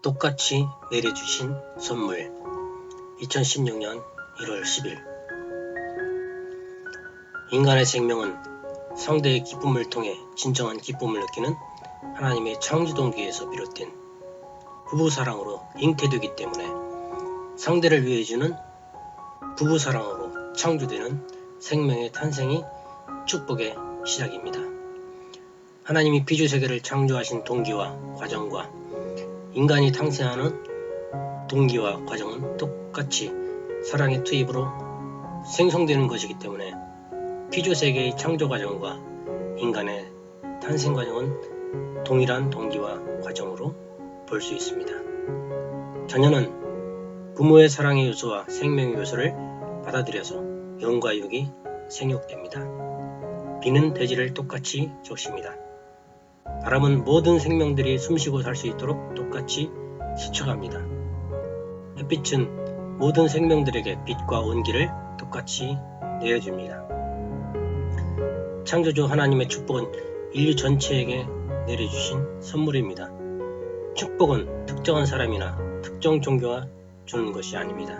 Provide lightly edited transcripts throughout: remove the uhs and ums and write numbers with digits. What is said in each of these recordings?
똑같이 내려주신 선물 2016년 1월 10일 인간의 생명은 상대의 기쁨을 통해 진정한 기쁨을 느끼는 하나님의 창조 동기에서 비롯된 부부사랑으로 잉태되기 때문에 상대를 위해 주는 부부사랑으로 창조되는 생명의 탄생이 축복의 시작입니다. 하나님이 피조세계를 창조하신 동기와 과정과 인간이 탄생하는 동기와 과정은 똑같이 사랑의 투입으로 생성되는 것이기 때문에 피조세계의 창조 과정과 인간의 탄생 과정은 동일한 동기와 과정으로 볼 수 있습니다. 자녀는 부모의 사랑의 요소와 생명의 요소를 받아들여서 영과 육이 생육됩니다. 비는 대지를 똑같이 적십니다. 바람은 모든 생명들이 숨쉬고 살 수 있도록 똑같이 스쳐갑니다. 햇빛은 모든 생명들에게 빛과 온기를 똑같이 내어줍니다. 창조주 하나님의 축복은 인류 전체에게 내려주신 선물입니다. 축복은 특정한 사람이나 특정 종교가 주는 것이 아닙니다.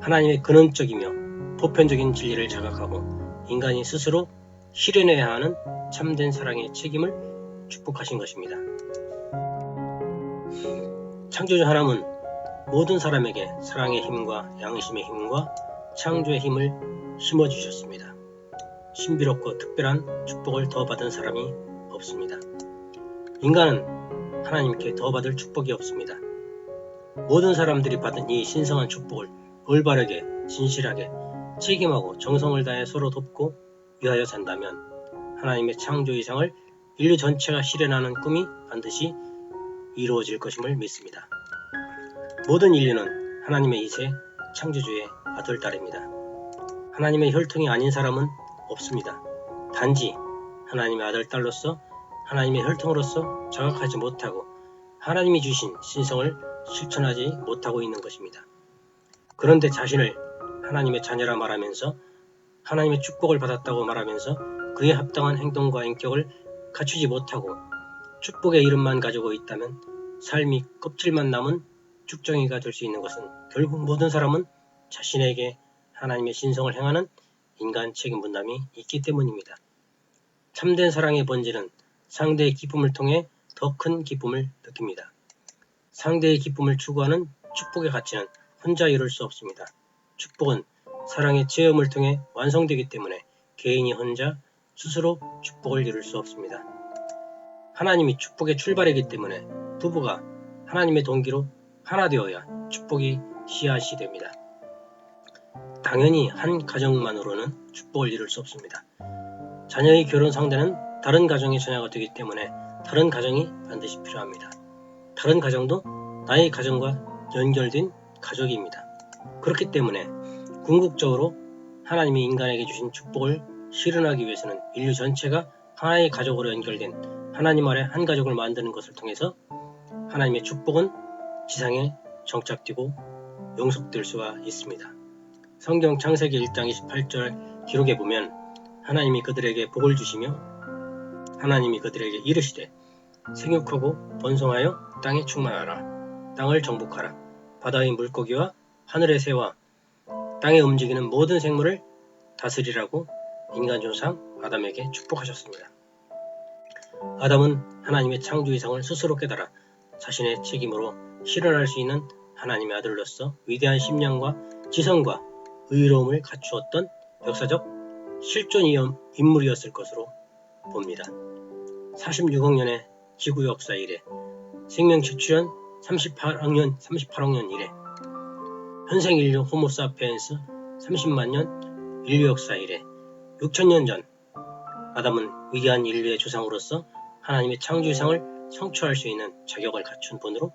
하나님의 근원적이며 보편적인 진리를 자각하고 인간이 스스로 실현해야 하는 참된 사랑의 책임을 축복하신 것입니다. 창조주 하나님은 모든 사람에게 사랑의 힘과 양심의 힘과 창조의 힘을 심어주셨습니다. 신비롭고 특별한 축복을 더 받은 사람이 없습니다. 인간은 하나님께 더 받을 축복이 없습니다. 모든 사람들이 받은 이 신성한 축복을 올바르게, 진실하게, 책임하고 정성을 다해 서로 돕고 위하여 산다면 하나님의 창조 이상을 인류 전체가 실현하는 꿈이 반드시 이루어질 것임을 믿습니다. 모든 인류는 하나님의 이세 창조주의 아들, 딸입니다. 하나님의 혈통이 아닌 사람은 없습니다. 단지 하나님의 아들, 딸로서 하나님의 혈통으로서 자각하지 못하고 하나님이 주신 신성을 실천하지 못하고 있는 것입니다. 그런데 자신을 하나님의 자녀라 말하면서 하나님의 축복을 받았다고 말하면서 그에 합당한 행동과 인격을 갖추지 못하고 축복의 이름만 가지고 있다면 삶이 껍질만 남은 쭉정이가 될 수 있는 것은 결국 모든 사람은 자신에게 하나님의 신성을 행하는 인간 책임 분담이 있기 때문입니다. 참된 사랑의 본질은 상대의 기쁨을 통해 더 큰 기쁨을 느낍니다. 상대의 기쁨을 추구하는 축복의 가치는 혼자 이룰 수 없습니다. 축복은 사랑의 체험을 통해 완성되기 때문에 개인이 혼자 스스로 축복을 이룰 수 없습니다. 하나님이 축복의 출발이기 때문에 부부가 하나님의 동기로 하나 되어야 축복이 씨앗이 됩니다. 당연히 한 가정만으로는 축복을 이룰 수 없습니다. 자녀의 결혼 상대는 다른 가정의 자녀가 되기 때문에 다른 가정이 반드시 필요합니다. 다른 가정도 나의 가정과 연결된 가족입니다. 그렇기 때문에 궁극적으로 하나님이 인간에게 주신 축복을 실현하기 위해서는 인류 전체가 하나의 가족으로 연결된 하나님 아래 한 가족을 만드는 것을 통해서 하나님의 축복은 지상에 정착되고 용속될 수가 있습니다. 성경 창세기 1장 28절 기록에 보면 하나님이 그들에게 복을 주시며 하나님이 그들에게 이르시되 생육하고 번성하여 땅에 충만하라. 땅을 정복하라. 바다의 물고기와 하늘의 새와 땅에 움직이는 모든 생물을 다스리라고 인간 조상 아담에게 축복하셨습니다. 아담은 하나님의 창조 이상을 스스로 깨달아 자신의 책임으로 실현할 수 있는 하나님의 아들로서 위대한 심령과 지성과 의로움을 갖추었던 역사적 실존 인물이었을 것으로 봅니다. 46억 년의 지구 역사 이래 생명체 출현 38억 년 이래 현생 인류 호모사피엔스 30만 년 인류 역사 이래 6천년 전 아담은 위대한 인류의 조상으로서 하나님의 창조 이상을 성취할 수 있는 자격을 갖춘 분으로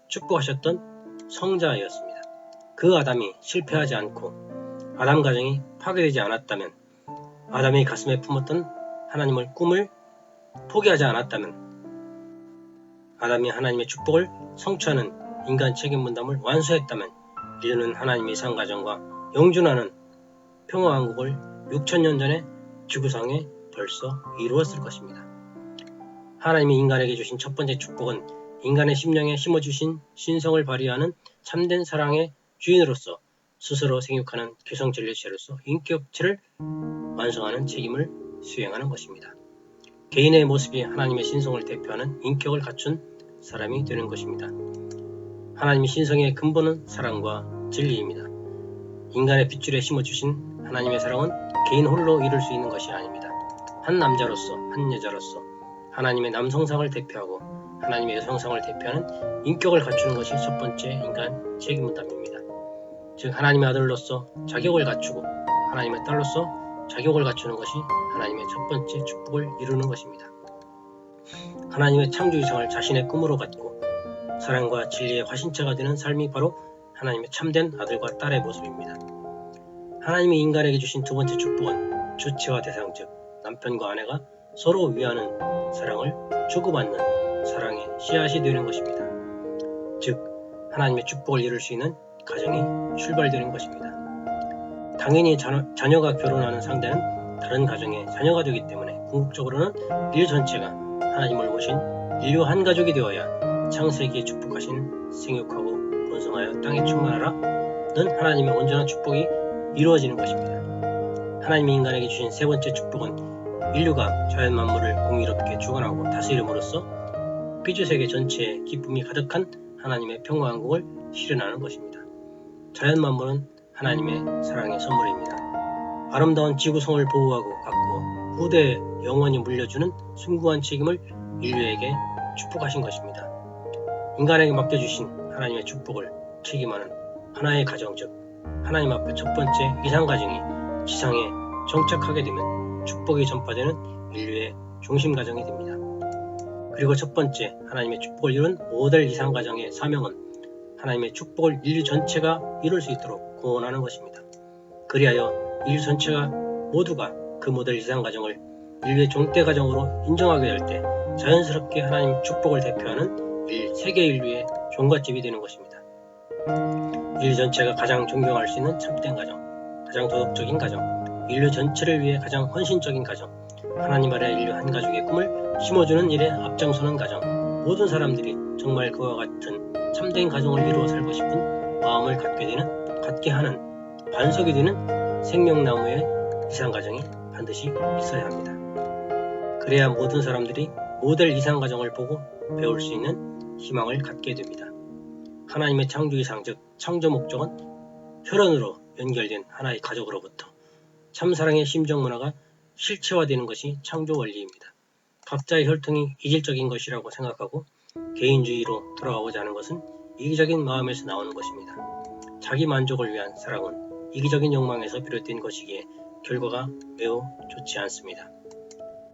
축복하셨던 성자였습니다. 그 아담이 실패하지 않고 아담 가정이 파괴되지 않았다면 아담의 가슴에 품었던 하나님의 꿈을 포기하지 않았다면 아담이 하나님의 축복을 성취하는 인간 책임 분담을 완수했다면 인류는 하나님의 이상가정과 영존하는 평화왕국을 6천년 전에 지구상에 벌써 이루었을 것입니다. 하나님이 인간에게 주신 첫 번째 축복은 인간의 심령에 심어주신 신성을 발휘하는 참된 사랑의 주인으로서 스스로 생육하는 개성전례체로서 인격체를 완성하는 책임을 수행하는 것입니다. 개인의 모습이 하나님의 신성을 대표하는 인격을 갖춘 사람이 되는 것입니다. 하나님의 신성의 근본은 사랑과 진리입니다. 인간의 핏줄에 심어주신 하나님의 사랑은 개인 홀로 이룰 수 있는 것이 아닙니다. 한 남자로서 한 여자로서 하나님의 남성상을 대표하고 하나님의 여성상을 대표하는 인격을 갖추는 것이 첫 번째 인간 책임분담입니다. 즉 하나님의 아들로서 자격을 갖추고 하나님의 딸로서 자격을 갖추는 것이 하나님의 첫 번째 축복을 이루는 것입니다. 하나님의 창조이상을 자신의 꿈으로 갖고 사랑과 진리의 화신처가 되는 삶이 바로 하나님의 참된 아들과 딸의 모습입니다. 하나님이 인간에게 주신 두 번째 축복은 주체와 대상, 즉 남편과 아내가 서로 위하는 사랑을 주고받는 사랑의 씨앗이 되는 것입니다. 즉 하나님의 축복을 이룰 수 있는 가정이 출발되는 것입니다. 당연히 자녀가 결혼하는 상대는 다른 가정의 자녀가 되기 때문에 궁극적으로는 인류 전체가 하나님을 모신 인류 한 가족이 되어야 창세기에 축복하신 생육하고 번성하여 땅에 충만하라는 하나님의 온전한 축복이 이루어지는 것입니다. 하나님이 인간에게 주신 세 번째 축복은 인류가 자연 만물을 공의롭게 주관하고 다스림으로써 피조세계 전체에 기쁨이 가득한 하나님의 평화왕국을 실현하는 것입니다. 자연 만물은 하나님의 사랑의 선물입니다. 아름다운 지구성을 보호하고 가꾸어 후대에 영원히 물려주는 숭고한 책임을 인류에게 축복하신 것입니다. 인간에게 맡겨주신 하나님의 축복을 책임하는 하나의 가정, 즉 하나님 앞에 첫 번째 이상가정이 지상에 정착하게 되면 축복이 전파되는 인류의 중심 가정이 됩니다. 그리고 첫 번째 하나님의 축복을 이룬 모델 이상가정의 사명은 하나님의 축복을 인류 전체가 이룰 수 있도록 구원하는 것입니다. 그리하여 인류 전체가 모두가 그 모델 이상가정을 인류의 종대 가정으로 인정하게 될 때 자연스럽게 하나님 축복을 대표하는 세계 인류의 종갓집이 되는 것입니다. 인류 전체가 가장 존경할 수 있는 참된 가정, 가장 도덕적인 가정, 인류 전체를 위해 가장 헌신적인 가정, 하나님 아래 인류 한 가족의 꿈을 심어주는 일에 앞장서는 가정, 모든 사람들이 정말 그와 같은 참된 가정을 이루어 살고 싶은 마음을 갖게 하는 반석이 되는 생명나무의 이상가정이 반드시 있어야 합니다. 그래야 모든 사람들이 모델 이상가정을 보고 배울 수 있는 희망을 갖게 됩니다. 하나님의 창조이상, 즉 창조 목적은 혈연으로 연결된 하나의 가족으로부터 참사랑의 심정문화가 실체화되는 것이 창조 원리입니다. 각자의 혈통이 이질적인 것이라고 생각하고 개인주의로 돌아가고자 하는 것은 이기적인 마음에서 나오는 것입니다. 자기 만족을 위한 사랑은 이기적인 욕망에서 비롯된 것이기에 결과가 매우 좋지 않습니다.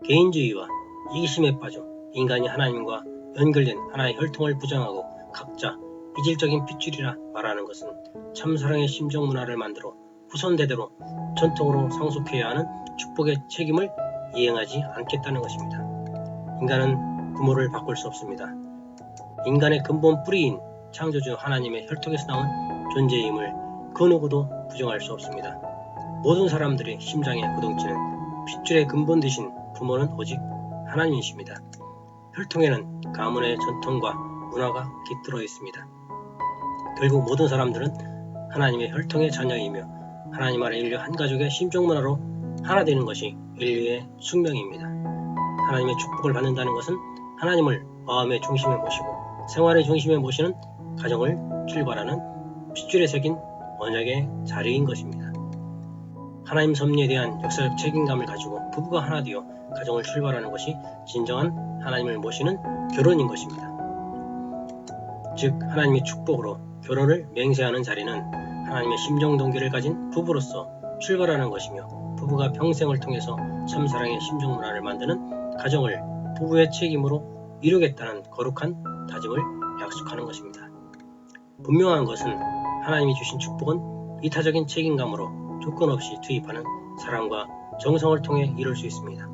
개인주의와 이기심에 빠져 인간이 하나님과 연결된 하나의 혈통을 부정하고 각자 이질적인 핏줄이라 말하는 것은 참사랑의 심정문화를 만들어 후손대대로 전통으로 상속해야 하는 축복의 책임을 이행하지 않겠다는 것입니다. 인간은 부모를 바꿀 수 없습니다. 인간의 근본 뿌리인 창조주 하나님의 혈통에서 나온 존재임을 그 누구도 부정할 수 없습니다. 모든 사람들의 심장의 고동치는 핏줄의 근본 되신 부모는 오직 하나님이십니다. 혈통에는 가문의 전통과 문화가 깃들어 있습니다. 결국 모든 사람들은 하나님의 혈통의 자녀이며 하나님 아래 인류 한 가족의 심정문화로 하나 되는 것이 인류의 숙명입니다. 하나님의 축복을 받는다는 것은 하나님을 마음의 중심에 모시고 생활의 중심에 모시는 가정을 출발하는 핏줄에 새긴 언약의 자리인 것입니다. 하나님 섭리에 대한 역사적 책임감을 가지고 부부가 하나 되어 가정을 출발하는 것이 진정한 하나님을 모시는 결혼인 것입니다. 즉 하나님의 축복으로 결혼을 맹세하는 자리는 하나님의 심정 동기를 가진 부부로서 출발하는 것이며 부부가 평생을 통해서 참사랑의 심정 문화를 만드는 가정을 부부의 책임으로 이루겠다는 거룩한 다짐을 약속하는 것입니다. 분명한 것은 하나님이 주신 축복은 이타적인 책임감으로 조건 없이 투입하는 사랑과 정성을 통해 이룰 수 있습니다.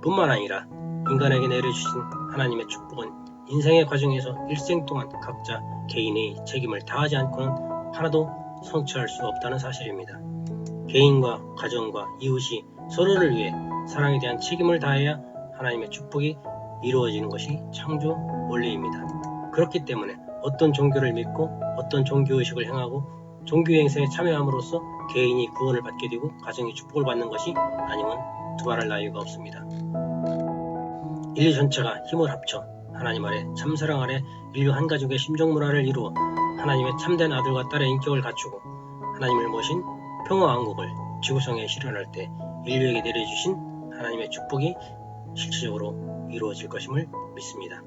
뿐만 아니라 인간에게 내려주신 하나님의 축복은 인생의 과정에서 일생 동안 각자 개인의 책임을 다하지 않고는 하나도 성취할 수 없다는 사실입니다. 개인과 가정과 이웃이 서로를 위해 사랑에 대한 책임을 다해야 하나님의 축복이 이루어지는 것이 창조 원리입니다. 그렇기 때문에 어떤 종교를 믿고 어떤 종교의식을 행하고 종교행사에 참여함으로써 개인이 구원을 받게 되고 가정이 축복을 받는 것이 아니면 두말할 나위가 없습니다. 인류 전체가 힘을 합쳐 하나님 아래 참사랑 아래 인류 한 가족의 심정문화를 이루어 하나님의 참된 아들과 딸의 인격을 갖추고 하나님을 모신 평화왕국을 지구상에 실현할 때 인류에게 내려주신 하나님의 축복이 실질적으로 이루어질 것임을 믿습니다.